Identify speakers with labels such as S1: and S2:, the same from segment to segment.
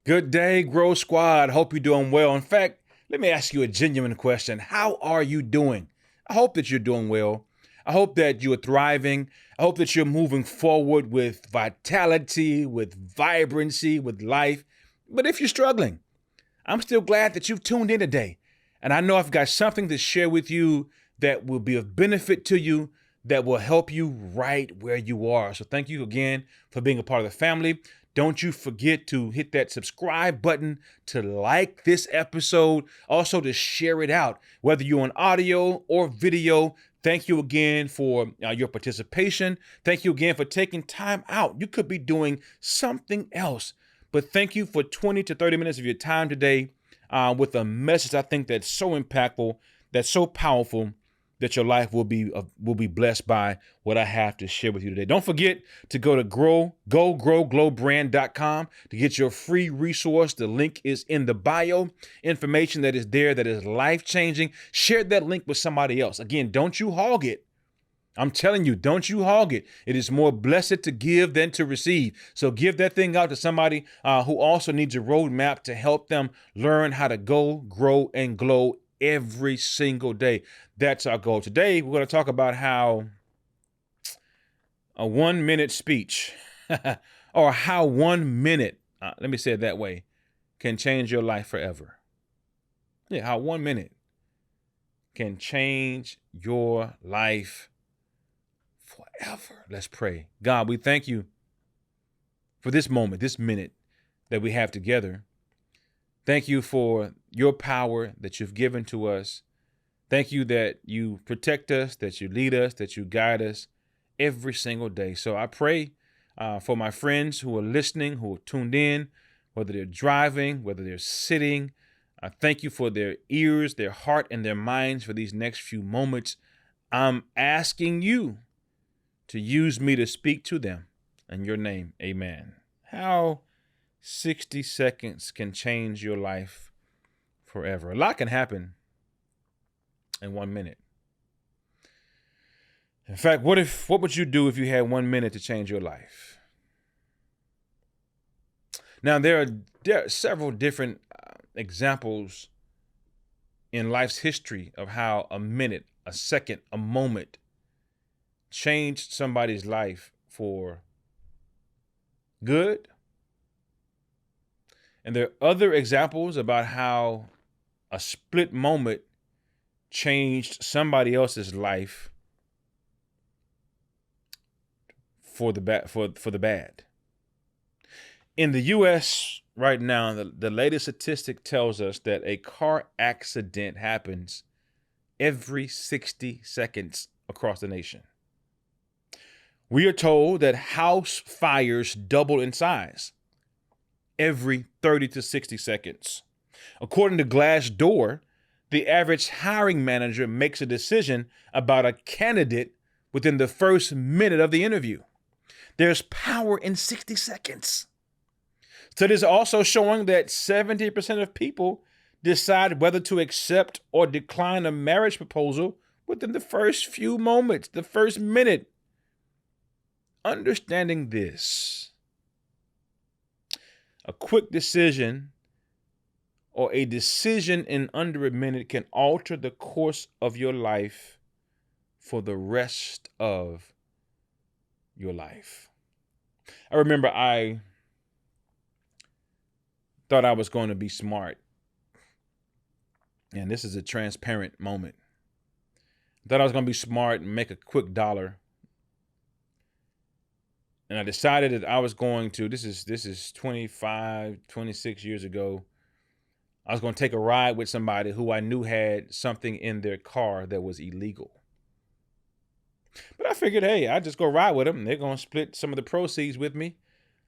S1: Good day, Grow Squad. Hope you're doing well. In fact, let me ask you a genuine question. How are you doing? I hope that you're doing well. I hope that you're thriving. I hope that you're moving forward with vitality, with vibrancy, with life. But if you're struggling, I'm still glad that you've tuned in today. And I know I've got something to share with you that will be of benefit to you, that will help you right where you are. So thank you again for being a part of the family. Don't you forget to hit that subscribe button, to like this episode, also to share it out, whether you're on audio or video. Thank you again for your participation. Thank you again for taking time out. You could be doing something else, but thank you for 20 to 30 minutes of your time today with a message I think that's so impactful, that's so powerful, that your life will be blessed by what I have to share with you today. Don't forget to go to GoGrowGlowBrand.com to get your free resource. The link is in the bio. Information that is there that is life-changing. Share that link with somebody else. Again, don't you hog it. I'm telling you, don't you hog it. It is more blessed to give than to receive. So give that thing out to somebody who also needs a roadmap to help them learn how to go, grow, and glow every single day. That's our goal. Today, we're going to talk about how a 1 minute speech or how 1 minute, let me say it that way, can change your life forever. Yeah, how 1 minute can change your life forever. Let's pray. God, we thank you for this moment, this minute that we have together. Thank you for your power that you've given to us. Thank you that you protect us, that you lead us, that you guide us every single day. So I pray for my friends who are listening, who are tuned in, whether they're driving, whether they're sitting. I thank you for their ears, their heart, and their minds for these next few moments. I'm asking you to use me to speak to them. In your name, amen. How 60 seconds can change your life forever. A lot can happen in 1 minute. In fact, what would you do if you had 1 minute to change your life? Now, there are several different examples in life's history of how a minute, a second, a moment changed somebody's life for good. And there are other examples about how a split moment changed somebody else's life for the bad. In the U.S. right now, the latest statistic tells us that a car accident happens every 60 seconds across the nation. We are told that house fires double in size every 30 to 60 seconds. According to Glassdoor, the average hiring manager makes a decision about a candidate within the first minute of the interview. There's power in 60 seconds. Studies are also showing that 70% of people decide whether to accept or decline a marriage proposal within the first few moments, the first minute. Understanding this, a quick decision or a decision in under a minute can alter the course of your life for the rest of your life. I remember I thought I was going to be smart. And this is a transparent moment. I thought I was going to be smart and make a quick dollar. And I decided that I was going to, this is 25, 26 years ago. I was going to take a ride with somebody who I knew had something in their car that was illegal. But I figured, hey, I just go ride with them. They're going to split some of the proceeds with me.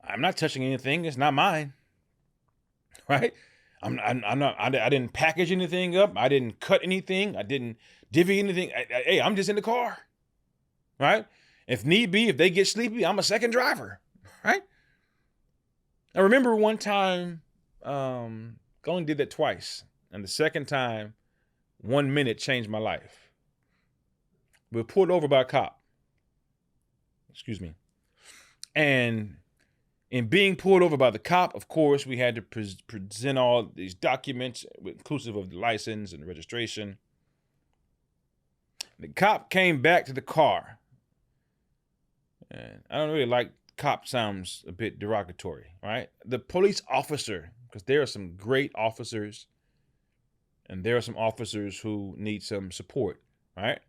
S1: I'm not touching anything. It's not mine. Right? I didn't package anything up. I didn't cut anything. I didn't divvy anything. Hey, I'm just in the car. Right? If need be, if they get sleepy, I'm a second driver, right? I remember one time, I only did that twice. And the second time, 1 minute changed my life. We were pulled over by a cop. Excuse me. And In being pulled over by the cop, of course, we had to present all these documents, inclusive of the license and registration. The cop came back to the car. And I don't really like cop, sounds a bit derogatory, right? The police officer, because there are some great officers and there are some officers who need some support, right?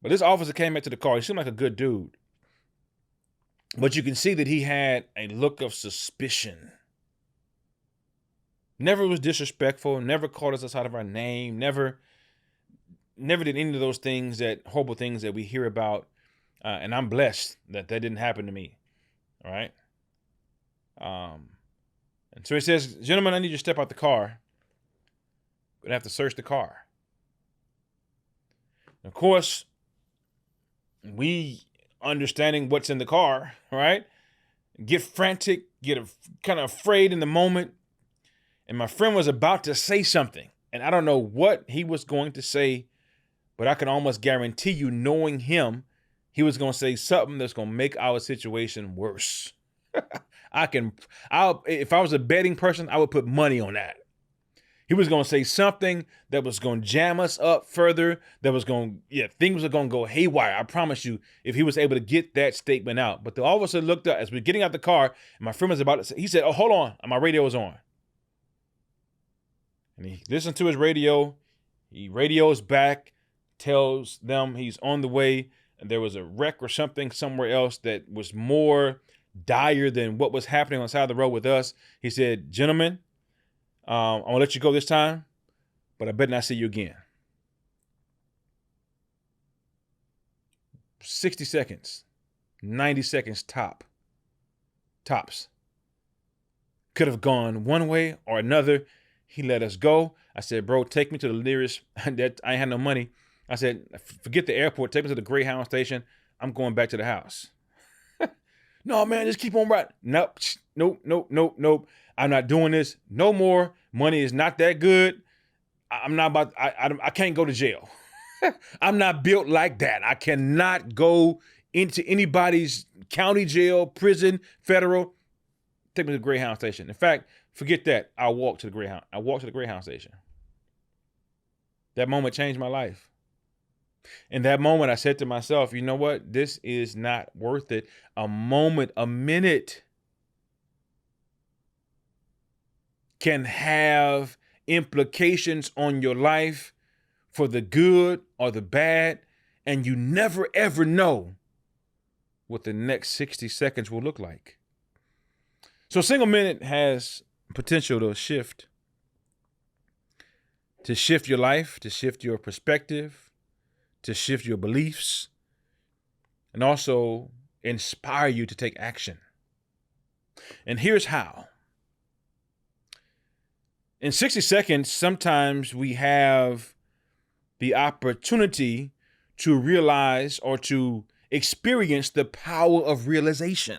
S1: But this officer came back to the car. He seemed like a good dude. But you can see that he had a look of suspicion. Never was disrespectful, never called us out of our name, never did any of those things, horrible things that we hear about. And I'm blessed that didn't happen to me. All right. And so he says, "Gentlemen, I need you to step out the car. We're going to have to search the car." And of course, we, understanding what's in the car, right, get frantic, get kind of afraid in the moment. And my friend was about to say something. And I don't know what he was going to say, but I can almost guarantee you, knowing him, he was going to say something that's going to make our situation worse. If I was a betting person, I would put money on that. He was going to say something that was going to jam us up further, things were going to go haywire. I promise you, if he was able to get that statement out. But the officer looked up as we were getting out the car, and my friend was about to say, he said, "Oh, hold on, my radio is on." And he listened to his radio. He radios back, tells them he's on the way, and there was a wreck or something somewhere else that was more dire than what was happening on the side of the road with us. He said, "Gentlemen, I'm going to let you go this time, but I better not see you again." 60 seconds, 90 seconds tops. Could have gone one way or another. He let us go. I said, "Bro, take me to the nearest." I ain't had no money. I said, "Forget the airport. Take me to the Greyhound station. I'm going back to the house." "No, man, just keep on riding." Nope. "I'm not doing this no more. Money is not that good. I can't go to jail." I'm not built like that. I cannot go into anybody's county jail, prison, federal. Take me to the Greyhound station. In fact, forget that. I walked to the Greyhound station. That moment changed my life. In that moment, I said to myself, you know what? This is not worth it. A minute can have implications on your life for the good or the bad, and you never, ever know what the next 60 seconds will look like. So a single minute has potential to shift your life, to shift your perspective, to shift your beliefs, and also inspire you to take action. And here's how. In 60 seconds, sometimes we have the opportunity to realize or to experience the power of realization.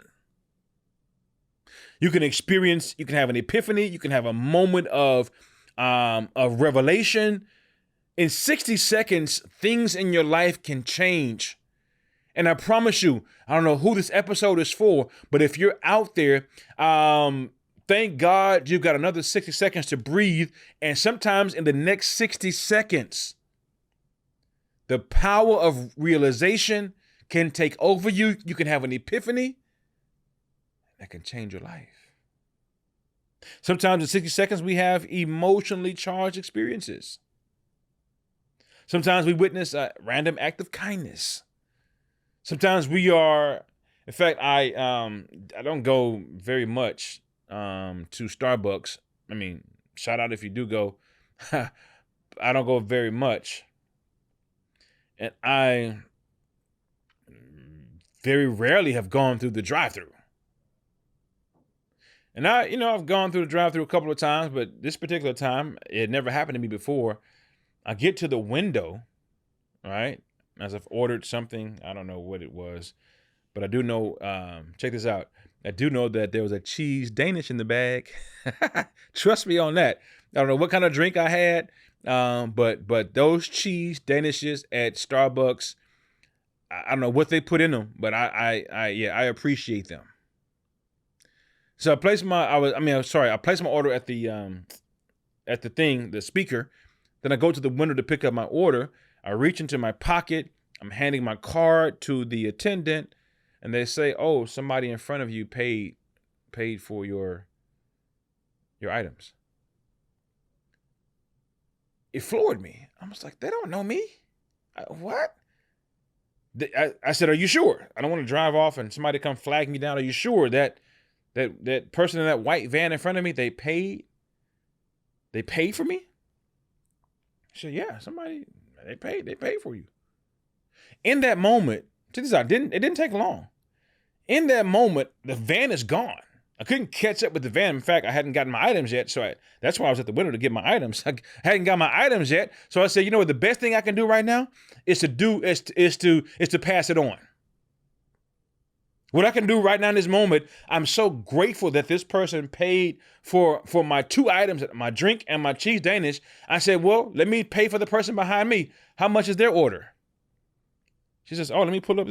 S1: You can have an epiphany, you can have a moment of revelation. In 60 seconds, things in your life can change. And I promise you, I don't know who this episode is for, but if you're out there, thank God you've got another 60 seconds to breathe. And sometimes in the next 60 seconds, the power of realization can take over you. You can have an epiphany that can change your life. Sometimes in 60 seconds, we have emotionally charged experiences. Sometimes we witness a random act of kindness. Sometimes we are, in fact, I don't go very much to Starbucks. I mean, shout out if you do go. I don't go very much. And I very rarely have gone through the drive-thru. And I've gone through the drive-thru a couple of times, but this particular time, it never happened to me before. I get to the window, right? As I've ordered something, I don't know what it was, but I do know, check this out. I do know that there was a cheese Danish in the bag. Trust me on that. I don't know what kind of drink I had, but those cheese Danishes at Starbucks, I don't know what they put in them, but I appreciate them. So I placed I placed my order at the speaker. Then I go to the window to pick up my order. I reach into my pocket. I'm handing my card to the attendant, and they say, "Oh, somebody in front of you paid for your items." It floored me. I was like, "They don't know me. What?" I said, "Are you sure? I don't want to drive off and somebody come flag me down. Are you sure that person in that white van in front of me, they paid for me?" I said, "Yeah, they paid for you." In that moment, check this out, it didn't take long. In that moment, the van is gone. I couldn't catch up with the van. In fact, I hadn't gotten my items yet, so that's why I was at the window to get my items. I hadn't got my items yet, so I said, "You know what? The best thing I can do right now is to pass it on. What I can do right now in this moment, I'm so grateful that this person paid for my 2 items, my drink and my cheese Danish." I said, "Well, let me pay for the person behind me. How much is their order?" She says, "Oh, let me pull up."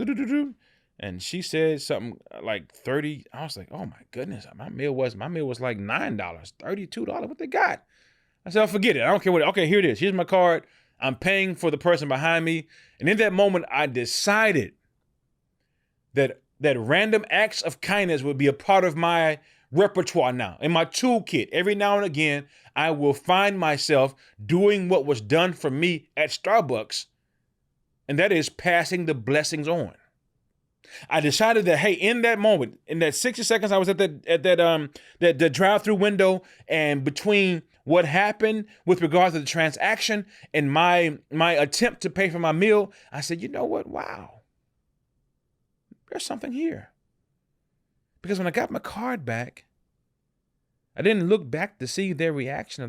S1: And she said something like 30. I was like, "Oh my goodness, my meal was like $9, $32. What they got?" I said, "Oh, forget it. I don't care what. Okay, here it is. Here's my card. I'm paying for the person behind me." And in that moment, I decided that random acts of kindness would be a part of my repertoire now, in my toolkit. Every now and again, I will find myself doing what was done for me at Starbucks, and that is passing the blessings on. I decided that, hey, in that moment, in that 60 seconds I was at that drive-through window, and between what happened with regards to the transaction and my attempt to pay for my meal, I said, "You know what? Wow, there's something here." Because when I got my card back, I didn't look back to see their reaction of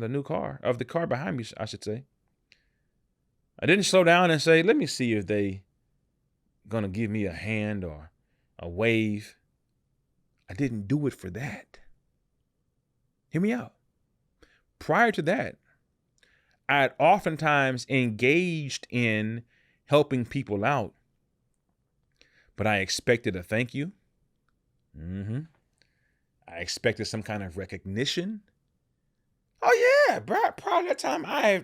S1: the car behind me, I should say. I didn't slow down and say, "Let me see if they gonna give me a hand or a wave." I didn't do it for that. Hear me out. Prior to that, I had oftentimes engaged in helping people out, but I expected a thank you. I expected some kind of recognition. Oh yeah, bro. Prior to that time, I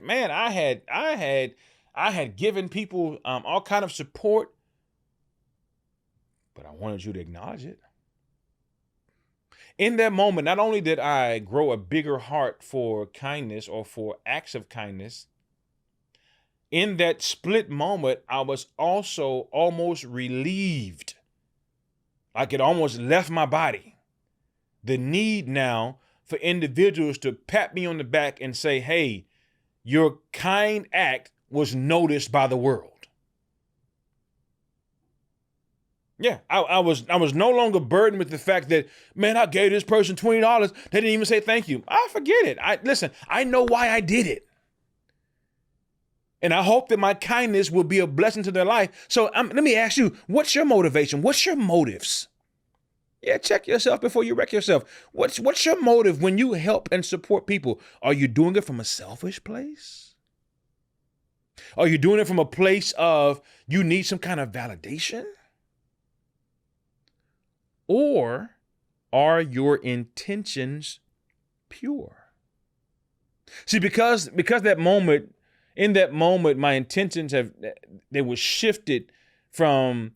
S1: had given people all kind of support, but I wanted you to acknowledge it. In that moment, not only did I grow a bigger heart for kindness or for acts of kindness, in that split moment, I was also almost relieved. Like it almost left my body. The need now for individuals to pat me on the back and say, "Hey, your kind act was noticed by the world." Yeah, I was no longer burdened with the fact that, man, I gave this person $20. They didn't even say thank you. I forget it. Listen, I know why I did it. And I hope that my kindness will be a blessing to their life. So let me ask you, what's your motivation? What's your motives? Yeah, check yourself before you wreck yourself. What's your motive when you help and support people? Are you doing it from a selfish place? Are you doing it from a place of you need some kind of validation? Or are your intentions pure? See, because in that moment, my intentions they were shifted from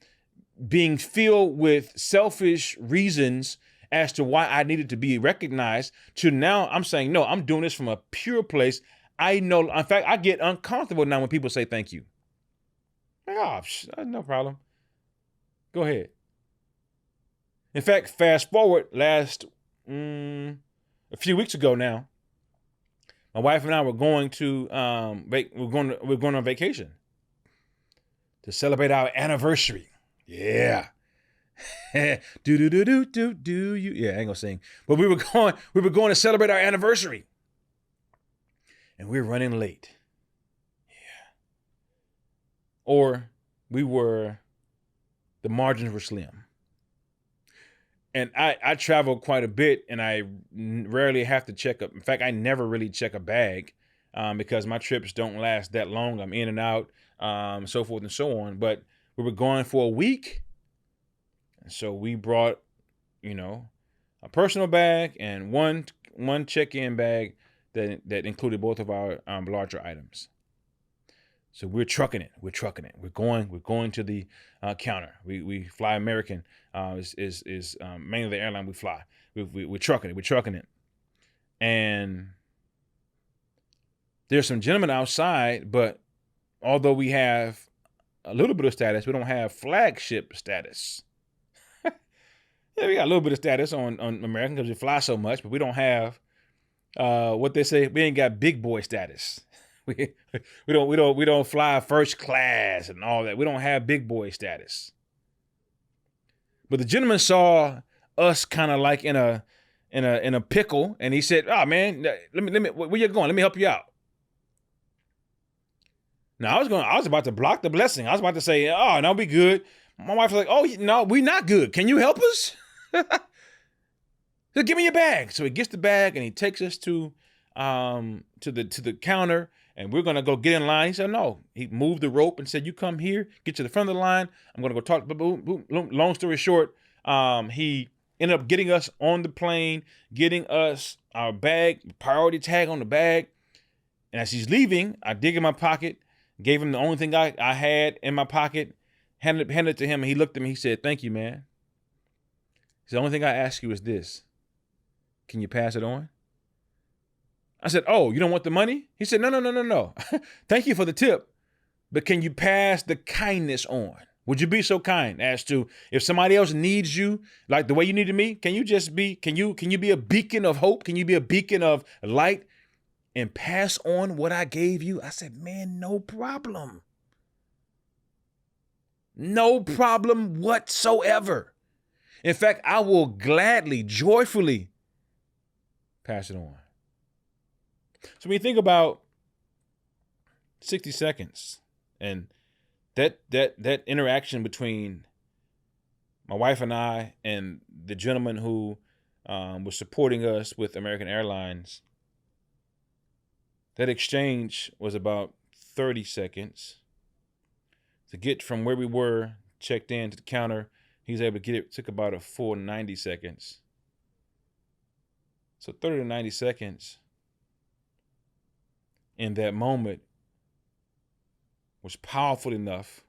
S1: being filled with selfish reasons as to why I needed to be recognized to now I'm saying, no, I'm doing this from a pure place. I know, in fact, I get uncomfortable now when people say thank you. Oh, no problem. Go ahead. In fact, fast forward a few weeks ago now, my wife and I were going to we're going on vacation to celebrate our anniversary. Yeah. do you? Yeah, I ain't gonna sing. But we were going to celebrate our anniversary. And we're running late. Yeah. Or the margins were slim. And I travel quite a bit, and I rarely have to check up. In fact, I never really check a bag because my trips don't last that long. I'm in and out, so forth and so on. But we were going for a week. And so we brought, a personal bag and one check-in bag that included both of our larger items. So we're trucking it. We're going to the counter. We fly American. Is mainly the airline we fly. We're trucking it. And there's some gentlemen outside, but although we have a little bit of status, we don't have flagship status. Yeah, we got a little bit of status on American because we fly so much, but we don't have what they say. We ain't got big boy status. We don't fly first class and all that. We don't have big boy status. But the gentleman saw us kind of like in a pickle, and he said, "Oh man, let me where you going? Let me help you out." Now I was about to block the blessing. I was about to say, "Oh, no, we good." My wife was like, "Oh no, we not good. Can you help us?" So give me your bag. So he gets the bag and he takes us to the counter, and we're gonna go get in line. He said, "No." He moved the rope and said, "You come here, get to the front of the line. I'm gonna go talk." Boom, boom. Long story short, he ended up getting us on the plane, getting us our bag, priority tag on the bag. And as he's leaving, I dig in my pocket, gave him the only thing I had in my pocket, handed it to him, and he looked at me. He said, "Thank you, man." He said, "The only thing I ask you is this. Can you pass it on?" I said, "Oh, you don't want the money?" He said, No. Thank you for the tip, but can you pass the kindness on? Would you be so kind as to, if somebody else needs you like the way you needed me, can you be a beacon of hope? Can you be a beacon of light and pass on what I gave you? I said, "Man, no problem. No problem whatsoever. In fact, I will gladly, joyfully pass it on." So when you think about 60 seconds and that interaction between my wife and I and the gentleman who was supporting us with American Airlines, that exchange was about 30 seconds. To get from where we were, checked in to the counter, he was able to get it. It took about a full 90 seconds. So 30 to 90 seconds in that moment was powerful enough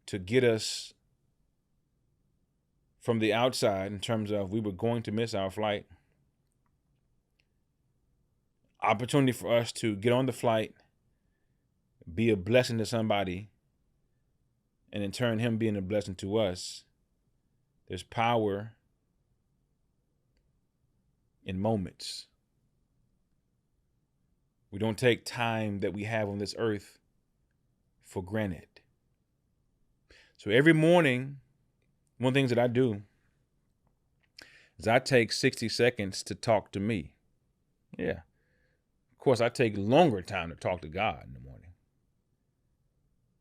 S1: to get us from the outside in terms of we were going to miss our flight. Opportunity for us to get on the flight, be a blessing to somebody, and in turn, him being a blessing to us. There's power in moments. We don't take time that we have on this earth for granted. So every morning, one of the things that I do is I take 60 seconds to talk to me. Yeah. Of course, I take longer time to talk to God in the morning.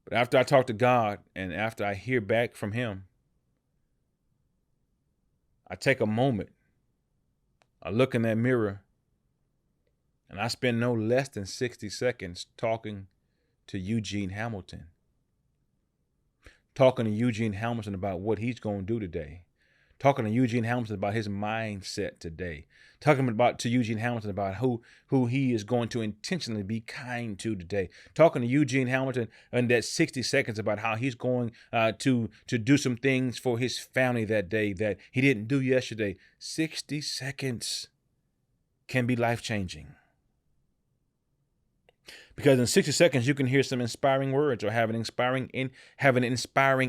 S1: But after I talk to God and after I hear back from him, I take a moment, I look in that mirror, and I spend no less than 60 seconds talking to Eugene Hamilton. Talking to Eugene Hamilton about what he's going to do today. Talking to Eugene Hamilton about his mindset today. Talking to Eugene Hamilton about who he is going to intentionally be kind to today. Talking to Eugene Hamilton in that 60 seconds about how he's going to do some things for his family that day that he didn't do yesterday. 60 seconds can be life-changing. Because in 60 seconds, you can hear some inspiring words or have an inspiring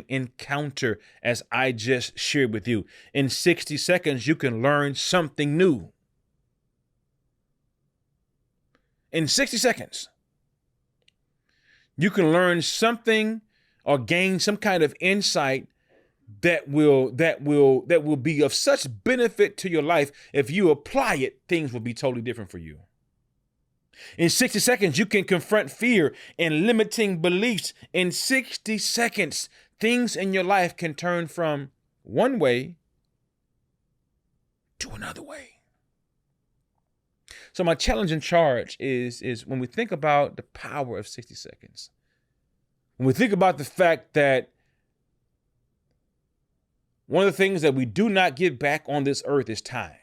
S1: encounter, as I just shared with you. In 60 seconds, you can learn something new. In 60 seconds, you can learn something or gain some kind of insight that will be of such benefit to your life. If you apply it, things will be totally different for you. In 60 seconds, you can confront fear and limiting beliefs. In 60 seconds, things in your life can turn from one way to another way. So my challenge and charge is when we think about the power of 60 seconds, when we think about the fact that One of the things that we do not get back on this earth is time.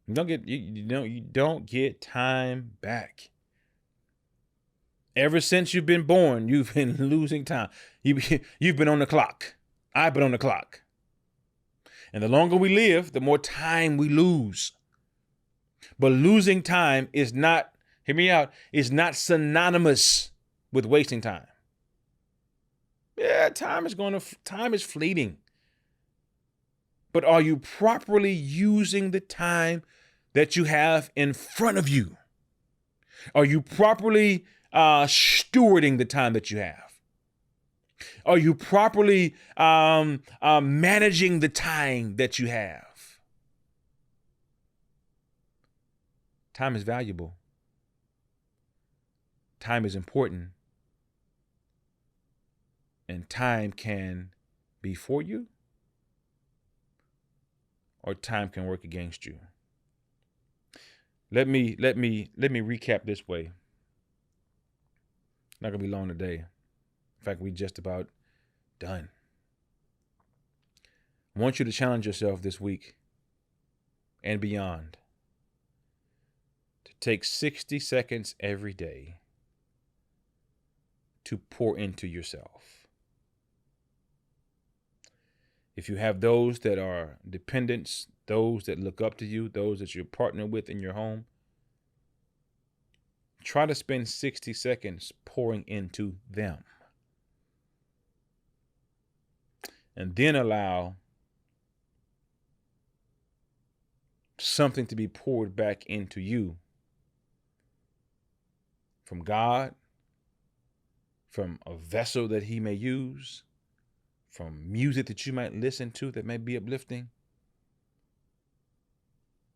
S1: You don't get time back. Ever since you've been born, you've been losing time. You've been on the clock. I've been on the clock. And the longer we live, the more time we lose. But losing time is not, hear me out, is not synonymous with wasting time. Yeah, time is fleeting. But are you properly using the time that you have in front of you? Are you properly stewarding the time that you have? Are you properly managing the time that you have? Time is valuable. Time is important. And time can be for you, or time can work against you. Let me recap this way. Not gonna be long today. In fact, we just about done. I want you to challenge yourself this week and beyond to take 60 seconds every day to pour into yourself. If you have those that are dependents, those that look up to you, those that you're partnered with in your home, try to spend 60 seconds pouring into them. And then allow something to be poured back into you from God, from a vessel that He may use, from music that you might listen to that may be uplifting,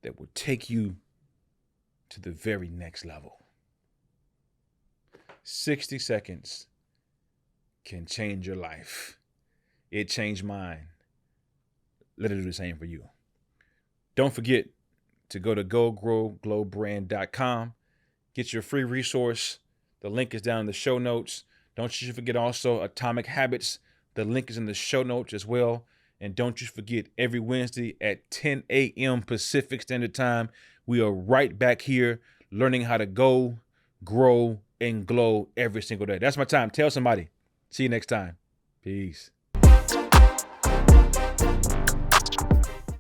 S1: that will take you to the very next level. 60 seconds can change your life. It changed mine. Let it do the same for you. Don't forget to go to GoGrowGlowBrand.com. Get your free resource. The link is down in the show notes. Don't you forget also Atomic Habits. The link is in the show notes as well. And don't you forget, every Wednesday at 10 a.m. Pacific Standard Time, we are right back here learning how to go, grow, and glow every single day. That's my time. Tell somebody. See you next time. Peace.